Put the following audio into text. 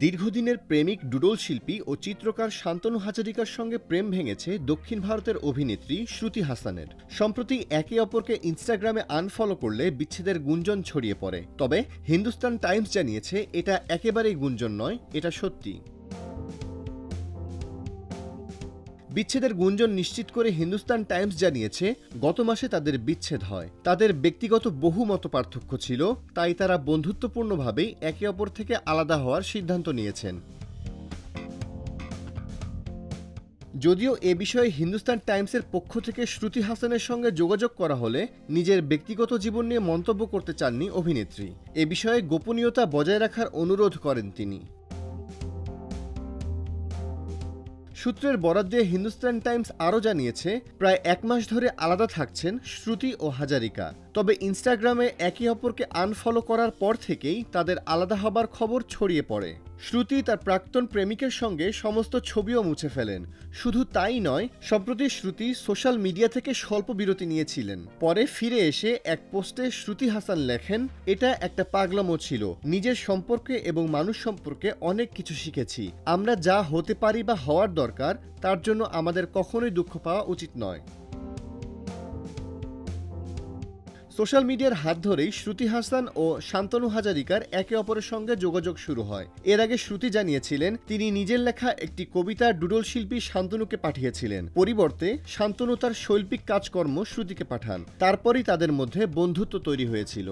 দীর্ঘদিনের প্রেমিক ডুডল শিল্পী ও চিত্রকার শান্তনু হাজারিকার সঙ্গে প্রেম ভেঙেছে দক্ষিণ ভারতের অভিনেত্রী শ্রুতি হাসানের। সম্প্রতি একে অপরকে ইনস্টাগ্রামে আনফলো করলে বিচ্ছেদের গুঞ্জন ছড়িয়ে পড়ে। তবে হিন্দুস্তান টাইমস জানিয়েছে এটা একেবারেই গুঞ্জন নয়, এটা সত্যি। বিচ্ছেদের গুঞ্জন নিশ্চিত করে হিন্দুস্তান টাইমস জানিয়েছে, গত মাসে তাদের বিচ্ছেদ হয়। তাদের ব্যক্তিগত বহু মতপার্থক্য ছিল, তাই তারা বন্ধুত্বপূর্ণভাবেই একে অপর থেকে আলাদা হওয়ার সিদ্ধান্ত নিয়েছেন। যদিও এ বিষয়ে হিন্দুস্তান টাইমসের পক্ষ থেকে শ্রুতি হাসানের সঙ্গে যোগাযোগ করা হলে নিজের ব্যক্তিগত জীবন নিয়ে মন্তব্য করতে চাননি অভিনেত্রী। এ বিষয়ে গোপনীয়তা বজায় রাখার অনুরোধ করেন তিনি। সূত্রের বরাত দিয়ে হিন্দুস্তান টাইমস আরও জানিয়েছে, প্রায় এক মাস ধরে আলাদা থাকছেন শ্রুতি ও হাজারিকা। তবে ইনস্টাগ্রামে একে অপরকে আনফলো করার পর থেকেই তাদের আলাদা হবার খবর ছড়িয়ে পড়ে। শ্রুতি তার প্রাক্তন প্রেমিকের সঙ্গে সমস্ত ছবিও মুছে ফেলেন। শুধু তাই নয়, সম্প্রতি শ্রুতি সোশ্যাল মিডিয়া থেকে স্বল্প বিরতি নিয়েছিলেন। পরে ফিরে এসে এক পোস্টে শ্রুতি হাসান লেখেন, এটা একটা পাগলামো ছিল। নিজের সম্পর্কে এবং মানুষ সম্পর্কে অনেক কিছু শিখেছি। আমরা যা হতে পারি বা হওয়ার দরকার, তার জন্য আমাদের কখনোই দুঃখ পাওয়া উচিত নয়। সোশ্যাল মিডিয়ার হাত ধরেই শ্রুতি হাসান ও শান্তনু হাজারিকার একে অপরের সঙ্গে যোগাযোগ শুরু হয়। এর আগে শ্রুতি জানিয়েছিলেন, তিনি নিজের লেখা একটি কবিতা ডুডল শিল্পী শান্তনুকে পাঠিয়েছিলেন। পরিবর্তে শান্তনু তার শৈল্পিক কাজকর্ম শ্রুতিকে পাঠান। তারপরই তাদের মধ্যে বন্ধুত্ব তৈরি হয়েছিল।